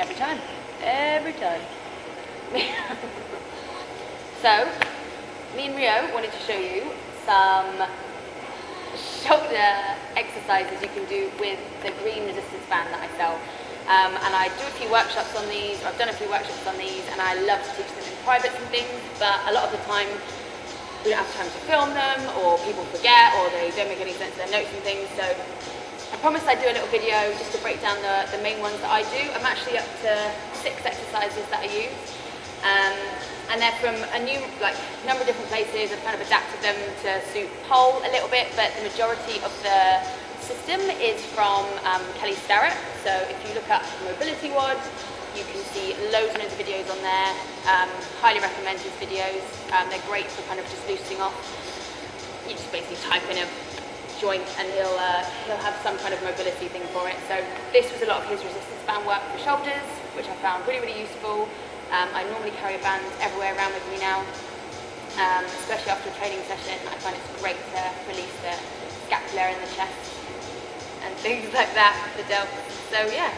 Every time. Every time. So, me and Rio wanted to show you some shoulder exercises you can do with the green resistance band that I sell. And I do a few workshops on these, or I've done a few workshops on these, and I love to teach them in private and things, but a lot of the time we don't have time to film them, or people forget, or they don't make any sense of their notes and things. So I promised I'd do a little video just to break down the main ones that I do. I'm actually up to 6 exercises that I use. And they're from a number of different places. I've kind of adapted them to suit pole a little bit, but the majority of the system is from Kelly Starrett. So if you look up Mobility WOD, you can see loads and loads of videos on there. Highly recommend his videos. They're great for kind of just loosening off. You just basically type in a joint and he'll have some kind of mobility thing for it. So this was a lot of his resistance band work for shoulders, which I found really, really useful. I normally carry a band everywhere around with me now, especially after a training session. I find it's great to release the scapula in the chest and things like that, the delts. So yeah,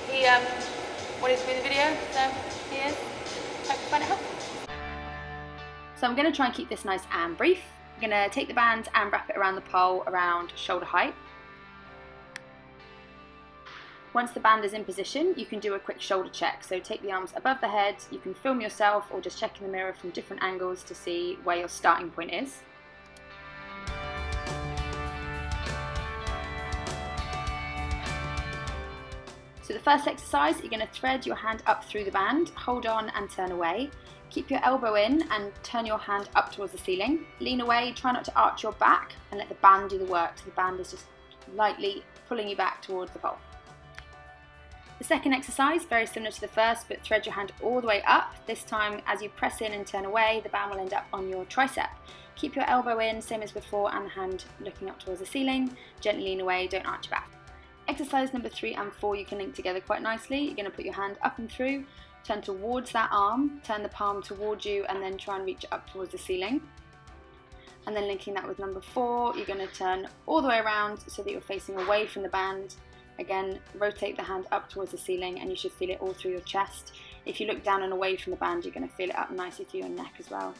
he wanted to do the video, so here he is. Hope you find it helpful. So I'm going to try and keep this nice and brief. I'm going to take the band and wrap it around the pole around shoulder height. Once the band is in position, you can do a quick shoulder check. So take the arms above the head, you can film yourself or just check in the mirror from different angles to see where your starting point is. So the first exercise, you're going to thread your hand up through the band, hold on and turn away. Keep your elbow in and turn your hand up towards the ceiling. Lean away, try not to arch your back and let the band do the work. So the band is just lightly pulling you back towards the pole. The second exercise, very similar to the first, but thread your hand all the way up. This time, as you press in and turn away, the band will end up on your tricep. Keep your elbow in, same as before, and the hand looking up towards the ceiling. Gently lean away, don't arch your back. Exercise number 3 and 4 you can link together quite nicely. You're going to put your hand up and through, turn towards that arm, turn the palm towards you, and then try and reach up towards the ceiling. And then linking that with number 4, you're going to turn all the way around so that you're facing away from the band. Again, rotate the hand up towards the ceiling and you should feel it all through your chest. If you look down and away from the band, you're going to feel it up nicely through your neck as well.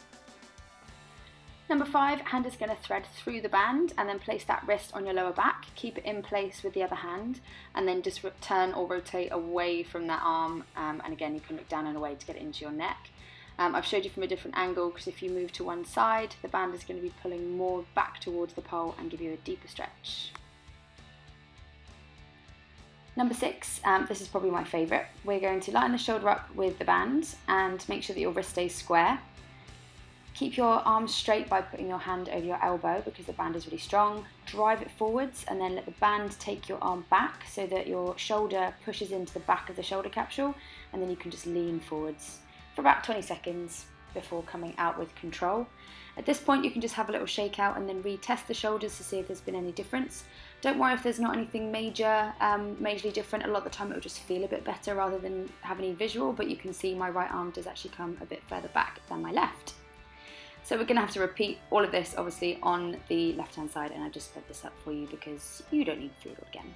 Number 5, hand is going to thread through the band and then place that wrist on your lower back. Keep it in place with the other hand and then just turn or rotate away from that arm. And again, you can look down and away to get it into your neck. I've showed you from a different angle because if you move to one side, the band is going to be pulling more back towards the pole and give you a deeper stretch. Number 6, this is probably my favourite. We're going to line the shoulder up with the band and make sure that your wrist stays square. Keep your arms straight by putting your hand over your elbow because the band is really strong. Drive it forwards and then let the band take your arm back so that your shoulder pushes into the back of the shoulder capsule, and then you can just lean forwards for about 20 seconds before coming out with control. At this point you can just have a little shake out and then retest the shoulders to see if there's been any difference. Don't worry if there's not anything majorly different. A lot of the time it will just feel a bit better rather than have any visual, but you can see my right arm does actually come a bit further back than my left. So we're going to have to repeat all of this obviously on the left hand side, and I've just sped this up for you because you don't need to do it all again.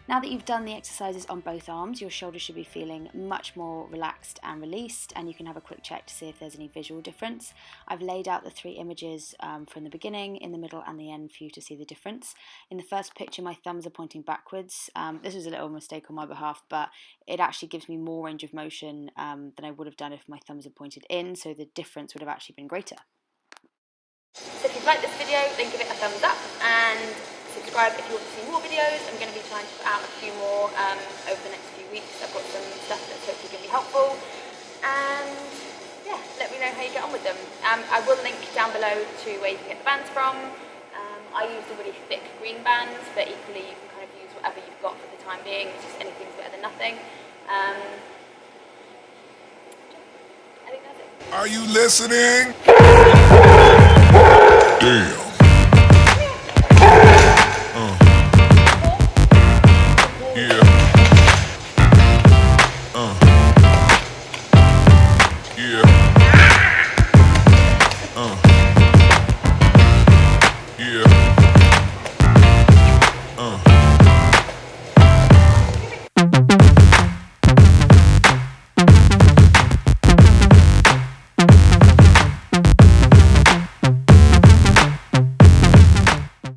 Now that you've done the exercises on both arms, your shoulders should be feeling much more relaxed and released, and you can have a quick check to see if there's any visual difference. I've laid out the 3 images from the beginning, in the middle and the end for you to see the difference. In the first picture my thumbs are pointing backwards. This was a little mistake on my behalf, but it actually gives me more range of motion than I would have done if my thumbs had pointed in, so the difference would have actually been greater. So if you've liked this video, then give it a thumbs up and subscribe if you want to see more videos. I'm going to be trying to put out a few more over the next few weeks. I've got some stuff that's hopefully going to be helpful, and yeah, let me know how you get on with them. I will link down below to where you can get the bands from. I use the really thick green bands, but equally you can kind of use whatever you've got for the time being. It's just anything's better than nothing. I think that's it. Are you listening? Damn.